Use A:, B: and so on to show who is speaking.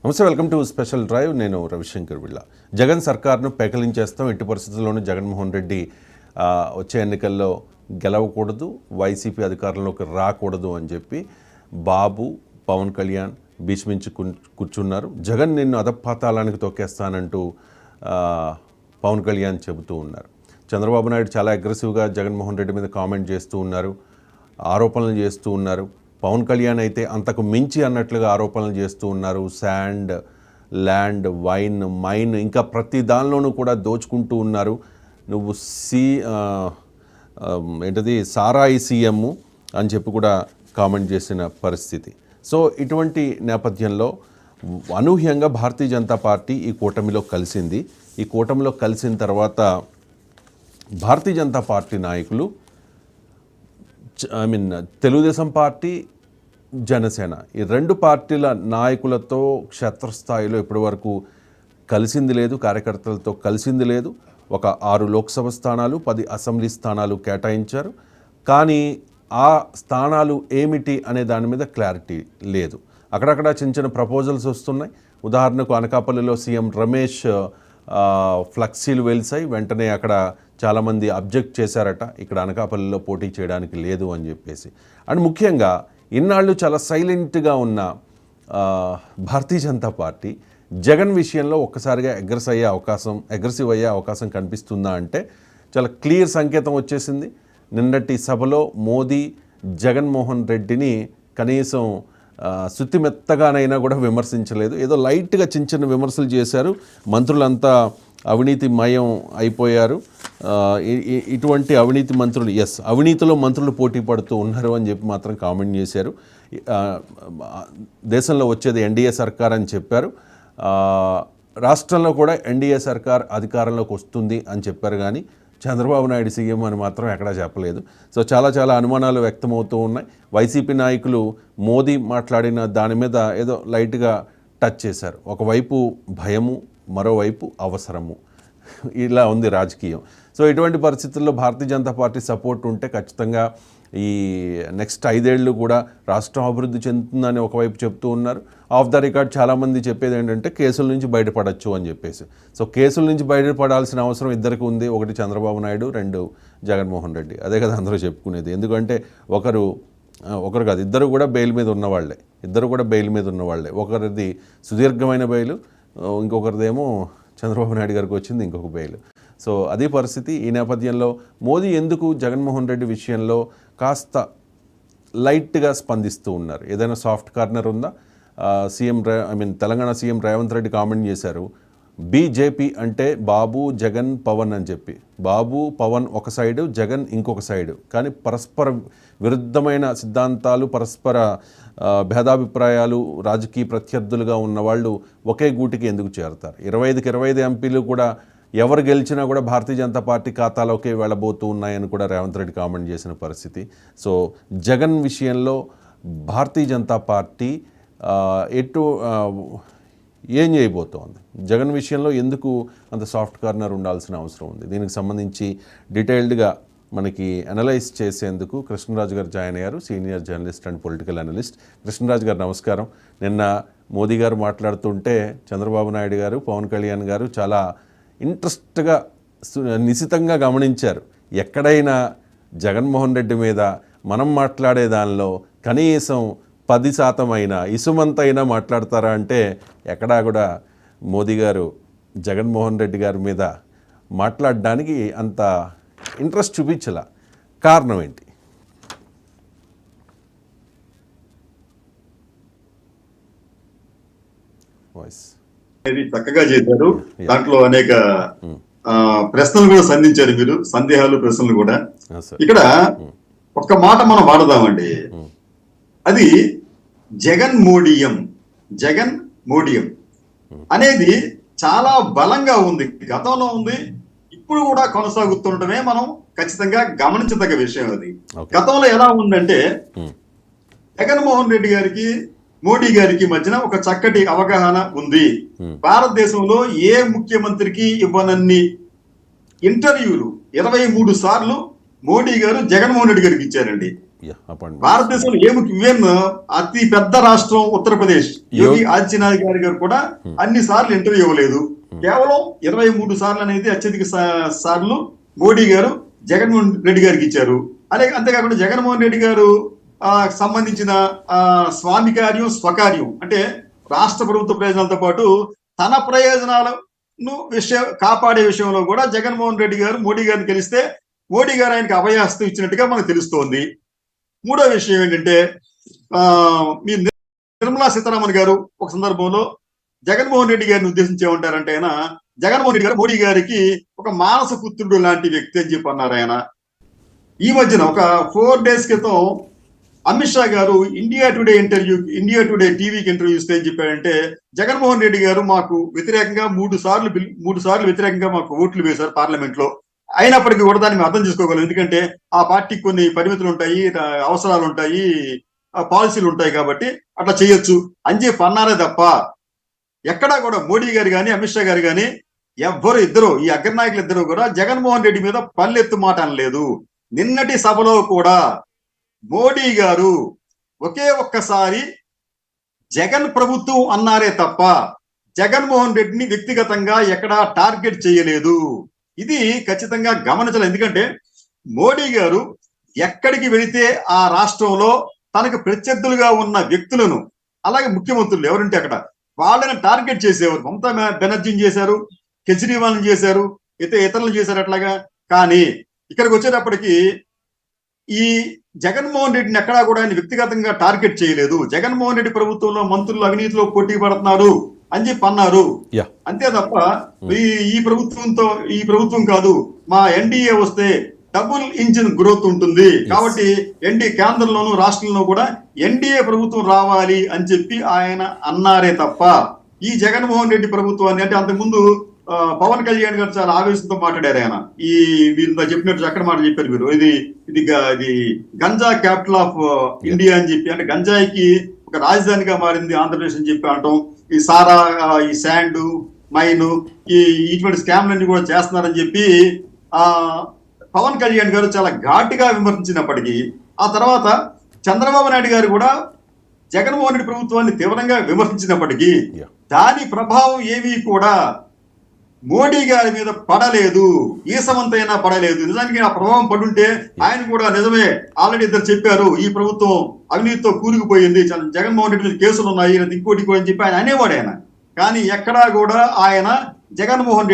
A: నమస్తే, welcome to special drive. నేను రవిశంకర్ విళ్ళ. జగన్ సర్కార్ను పెకలించేస్తాం, ఎట్టి పరిస్థితుల్లోనూ జగన్మోహన్ రెడ్డి వచ్చే ఎన్నికల్లో గెలవకూడదు, వైసీపీ అధికారంలోకి రాకూడదు అని చెప్పి బాబు, పవన్ కళ్యాణ్ భీష్మించి కూర్చున్నారు. జగన్ నిన్ను అధపాతాళానికి తొక్కేస్తానంటూ పవన్ కళ్యాణ్ చెబుతూ ఉన్నారు. చంద్రబాబు నాయుడు చాలా అగ్రెసివ్గా జగన్మోహన్ రెడ్డి మీద కామెంట్ చేస్తూ ఉన్నారు, ఆరోపణలు చేస్తూ ఉన్నారు. పవన్ కళ్యాణ్ అయితే అంతకు మించి అన్నట్లుగా ఆరోపణలు చేస్తూ ఉన్నారు. శాండ్, ల్యాండ్, వైన్, మైన్, ఇంకా ప్రతి దానిలోనూ కూడా దోచుకుంటూ ఉన్నారు. నువ్వు ఏంటది సారాయి సీఎం అని చెప్పి కూడా కామెంట్ చేసిన పరిస్థితి. సో ఇటువంటి నేపథ్యంలో అనూహ్యంగా భారతీయ జనతా పార్టీ ఈ కూటమిలో కలిసింది. ఈ కూటమిలో కలిసిన తర్వాత భారతీయ జనతా పార్టీ నాయకులు, తెలుగుదేశం పార్టీ, జనసేన, ఈ రెండు పార్టీల నాయకులతో క్షేత్రస్థాయిలో ఇప్పటి వరకు కలిసింది లేదు, కార్యకర్తలతో కలిసింది లేదు. ఒక 6 లోక్సభ స్థానాలు, 10 అసెంబ్లీ స్థానాలు కేటాయించారు. కానీ ఆ స్థానాలు ఏమిటి అనే దాని మీద క్లారిటీ లేదు. అక్కడక్కడ చిన్న చిన్న ప్రపోజల్స్ వస్తున్నాయి. ఉదాహరణకు అనకాపల్లిలో సీఎం రమేష్ ఫ్లెక్సీలు వెలిసాయి. వెంటనే అక్కడ చాలామంది అబ్జెక్ట్ చేశారట, ఇక్కడ అనకాపల్లిలో పోటీ చేయడానికి లేదు అని చెప్పేసి. అండ్ ముఖ్యంగా ఇన్నాళ్ళు చాలా సైలెంట్గా ఉన్న భారతీయ జనతా పార్టీ జగన్ విషయంలో ఒక్కసారిగా అగ్రెసివ్ అయ్యే అవకాశం కనిపిస్తుందా అంటే చాలా క్లియర్ సంకేతం వచ్చేసింది. నిన్నటి సభలో మోదీ జగన్మోహన్ రెడ్డిని కనీసం శుతిమెత్తగానైనా కూడా విమర్శించలేదు. ఏదో లైట్గా చిన్న చిన్న విమర్శలు చేశారు. మంత్రులంతా అవినీతిమయం అయిపోయారు, ఇటువంటి అవినీతి మంత్రులు, అవినీతిలో మంత్రులు పోటీ పడుతూ ఉన్నారు అని చెప్పి మాత్రం కామెంట్ చేశారు. దేశంలో వచ్చేది ఎన్డీఏ సర్కార్ అని చెప్పారు. రాష్ట్రంలో కూడా ఎన్డీఏ సర్కార్ అధికారంలోకి వస్తుంది అని చెప్పారు. కానీ చంద్రబాబు నాయుడు సీఎం అని మాత్రం ఎక్కడా చెప్పలేదు. సో చాలా అనుమానాలు వ్యక్తమవుతూ ఉన్నాయి. వైసీపీ నాయకులు మోదీ మాట్లాడిన దాని మీద ఏదో లైట్గా టచ్ చేశారు. ఒకవైపు భయము, మరోవైపు అవసరము, ఇలా ఉంది రాజకీయం. సో ఇటువంటి పరిస్థితుల్లో భారతీయ జనతా పార్టీ సపోర్ట్ ఉంటే ఖచ్చితంగా ఈ నెక్స్ట్ 5 ఏళ్ళు కూడా రాష్ట్రం అభివృద్ధి చెందుతుందని ఒకవైపు చెప్తూ ఉన్నారు. ఆఫ్ ద రికార్డ్ చాలామంది చెప్పేది ఏంటంటే కేసుల నుంచి బయటపడచ్చు అని చెప్పేసి. సో కేసుల నుంచి బయటపడాల్సిన అవసరం ఇద్దరికి ఉంది. ఒకటి చంద్రబాబు నాయుడు, 2 జగన్మోహన్ రెడ్డి. అదే కదా అందరూ చెప్పుకునేది. ఎందుకంటే ఒకరు కాదు, ఇద్దరు కూడా బెయిల్ మీద ఉన్నవాళ్లే. ఒకరిది సుదీర్ఘమైన బెయిల్, ఇంకొకరిదేమో చంద్రబాబు నాయుడు గారికి వచ్చింది ఇంకొక బెయిల్. సో అదే పరిస్థితి. ఈ నేపథ్యంలో మోదీ ఎందుకు జగన్మోహన్ రెడ్డి విషయంలో కాస్త లైట్గా స్పందిస్తూ ఉన్నారు? ఏదైనా సాఫ్ట్ కార్నర్ ఉందా? తెలంగాణ సీఎం రేవంత్ రెడ్డి కామెంట్ చేశారు, బీజేపీ అంటే బాబు, జగన్, పవన్ అని చెప్పి. బాబు, పవన్ ఒక సైడు, జగన్ ఇంకొక సైడు. కానీ పరస్పర విరుద్ధమైన సిద్ధాంతాలు, పరస్పర భేదాభిప్రాయాలు, రాజకీయ ప్రత్యర్థులుగా ఉన్నవాళ్ళు ఒకే గూటికి ఎందుకు చేరతారు? 25కి 25 ఎంపీలు కూడా ఎవరు గెలిచినా కూడా భారతీయ జనతా పార్టీ ఖాతాలోకే వెళ్ళబోతూ ఉన్నాయని కూడా రేవంత్ రెడ్డి కామెంట్ చేసిన పరిస్థితి. సో జగన్ విషయంలో భారతీయ జనతా పార్టీ ఏం చేయబోతోంది? జగన్ విషయంలో ఎందుకు అంత సాఫ్ట్ కార్నర్ ఉండాల్సిన అవసరం ఉంది? దీనికి సంబంధించి డీటెయిల్డ్గా మనకి అనలైజ్ చేసేందుకు కృష్ణరాజు గారు జాయిన్ అయ్యారు, senior journalist and political analyst. Krishnaraju గారు నమస్కారం. నిన్న మోదీ గారు మాట్లాడుతుంటే చంద్రబాబు నాయుడు గారు, పవన్ కళ్యాణ్ గారు చాలా ఇంట్రెస్ట్గా, నిశితంగా గమనించారు. ఎక్కడైనా జగన్మోహన్ రెడ్డి మీద మనం మాట్లాడే దానిలో కనీసం 10% అయినా, ఇసుమంతైనా మాట్లాడతారా అంటే ఎక్కడా కూడా మోదీ గారు జగన్మోహన్ రెడ్డి గారి మీద మాట్లాడడానికి అంత ఇంట్రెస్ట్ చూపించలా. కారణం ఏంటి? వాయిస్
B: చక్కగా చేశారు. దాంట్లో అనేక ప్రశ్నలు కూడా సంధించారు మీరు, సందేహాలు, ప్రశ్నలు కూడా. ఇక్కడ ఒక్క మాట మనం వాడదామండి. అది జగన్ మోడియం అనేది చాలా బలంగా ఉంది. గతంలో ఉంది, ఇప్పుడు కూడా కొనసాగుతుండటమే మనం ఖచ్చితంగా గమనించదగ్గ విషయం. అది గతంలో ఎలా ఉందంటే జగన్మోహన్ రెడ్డి గారికి, మోడీ గారికి మధ్యన ఒక చక్కటి అవగాహన ఉంది. భారతదేశంలో ఏ ముఖ్యమంత్రికి ఇవ్వనన్ని ఇంటర్వ్యూలు 23 సార్లు మోడీ గారు జగన్మోహన్ రెడ్డి గారికి ఇచ్చారండి.
A: అపాయింట్మెంట్.
B: భారతదేశంలో ఈవెన్ అతి పెద్ద రాష్ట్రం ఉత్తరప్రదేశ్, యోగి ఆదిత్యనాథ్ గారు కూడా అన్ని సార్లు ఇంటర్వ్యూ ఇవ్వలేదు. కేవలం 23 సార్లు అనేది అత్యధిక సార్లు మోడీ గారు జగన్మోహన్ రెడ్డి గారికి ఇచ్చారు. అంతేకాకుండా జగన్మోహన్ రెడ్డి గారు సంబంధించిన స్వామి కార్యం స్వకార్యం అంటే రాష్ట్ర ప్రభుత్వ ప్రయోజనాలతో పాటు తన ప్రయోజనాలను కాపాడే విషయంలో కూడా జగన్మోహన్ రెడ్డి గారు మోడీ గారిని కలిస్తే మోడీ గారు ఆయనకి అభయహస్తం ఇచ్చినట్టుగా మనకు తెలుస్తోంది. మూడో విషయం ఏంటంటే మీ నిర్మలా సీతారామన్ గారు ఒక సందర్భంలో జగన్మోహన్ రెడ్డి గారిని ఉద్దేశించి ఏమంటారంటే ఆయన జగన్మోహన్ రెడ్డి గారు మోడీ గారికి ఒక మానస పుత్రుడు లాంటి వ్యక్తి అని చెప్పి అన్నారు. ఆయన ఈ మధ్యన ఒక 4 days క్రితం అమిత్ షా గారు ఇండియా టుడే టీవీకి ఇంటర్వ్యూ ఇస్తే ఏం చెప్పారంటే జగన్మోహన్ రెడ్డి గారు మాకు వ్యతిరేకంగా 3 సార్లు వ్యతిరేకంగా మాకు ఓట్లు వేశారు పార్లమెంట్ లో. అయినప్పటికీ కూడా దాన్ని మేము అర్థం చేసుకోగలం, ఎందుకంటే ఆ పార్టీకి కొన్ని పరిమితులు ఉంటాయి, అవసరాలు ఉంటాయి, పాలసీలు ఉంటాయి, కాబట్టి అట్లా చేయొచ్చు అని చెప్పి అన్నారే తప్ప ఎక్కడా కూడా మోడీ గారు కానీ అమిత్ షా గారు కానీ ఇద్దరు ఈ అగ్రనాయకులు ఇద్దరు కూడా జగన్మోహన్ రెడ్డి మీద పల్లెత్తు మాట అనలేదు. నిన్నటి సభలో కూడా మోడీ గారు ఒకే ఒక్కసారి జగన్ ప్రభుత్వం అన్నారే తప్ప జగన్మోహన్ రెడ్డిని వ్యక్తిగతంగా ఎక్కడా టార్గెట్ చేయలేదు. ఇది ఖచ్చితంగా గమనించాలి. ఎందుకంటే మోడీ గారు ఎక్కడికి వెళితే ఆ రాష్ట్రంలో తనకు ప్రత్యర్థులుగా ఉన్న వ్యక్తులను, అలాగే ముఖ్యమంత్రులు ఎవరుంటే అక్కడ వాళ్ళని టార్గెట్ చేసేవారు. మమతా బెనర్జీని చేశారు, కేజ్రీవాల్ని చేశారు, ఇతరులను చేశారు అట్లాగా. కానీ ఇక్కడికి వచ్చేటప్పటికి ఈ జగన్మోహన్ రెడ్డిని ఎక్కడా కూడా ఆయన వ్యక్తిగతంగా టార్గెట్ చేయలేదు. జగన్మోహన్ రెడ్డి ప్రభుత్వంలో మంత్రులు అవినీతిలో పోటీ పడుతున్నారు అని చెప్పి అన్నారు. అంతే తప్ప ఈ ప్రభుత్వం కాదు, మా ఎన్డీఏ వస్తే డబుల్ ఇంజిన్ గ్రోత్ ఉంటుంది కాబట్టి కేంద్రంలోనూ రాష్ట్రంలో కూడా ఎన్డీఏ ప్రభుత్వం రావాలి అని చెప్పి ఆయన అన్నారే తప్ప ఈ జగన్మోహన్ రెడ్డి ప్రభుత్వాన్ని అంటే అంతకుముందు పవన్ కళ్యాణ్ గారు చాలా ఆవేశంతో మాట్లాడారు. ఆయన మీరు చెప్పినట్టు చక్కటి మాట చెప్పారు మీరు, ఇది గంజా క్యాపిటల్ ఆఫ్ ఇండియా అని చెప్పి, అంటే గంజాయికి ఒక రాజధానిగా మారింది ఆంధ్రప్రదేశ్ అని చెప్పి అంటాం. ఈ సారా, ఈ శాండ్ మైన్, ఇటువంటి స్కామ్లన్నీ కూడా చేస్తున్నారని చెప్పి పవన్ కళ్యాణ్ గారు చాలా ఘాటుగా విమర్శించినప్పటికీ ఆ తర్వాత చంద్రబాబు నాయుడు గారు కూడా జగన్మోహన్ రెడ్డి ప్రభుత్వాన్ని తీవ్రంగా విమర్శించినప్పటికీ దాని ప్రభావం ఏమీ కూడా మోడీ గారి మీద పడలేదు, ఈ సమంతైనా పడలేదు. నిజానికి ఆ ప్రభావం పడుంటే ఆయన కూడా నిజమే, ఆల్రెడీ ఇద్దరు చెప్పారు ఈ ప్రభుత్వం అవినీతితో కూరుకుపోయింది, జగన్మోహన్ రెడ్డి మీద కేసులు ఉన్నాయి, ఇంకోటి అని చెప్పి ఆయన అనేవాడు ఆయన. కానీ ఎక్కడా కూడా ఆయన జగన్మోహన్ రెడ్డి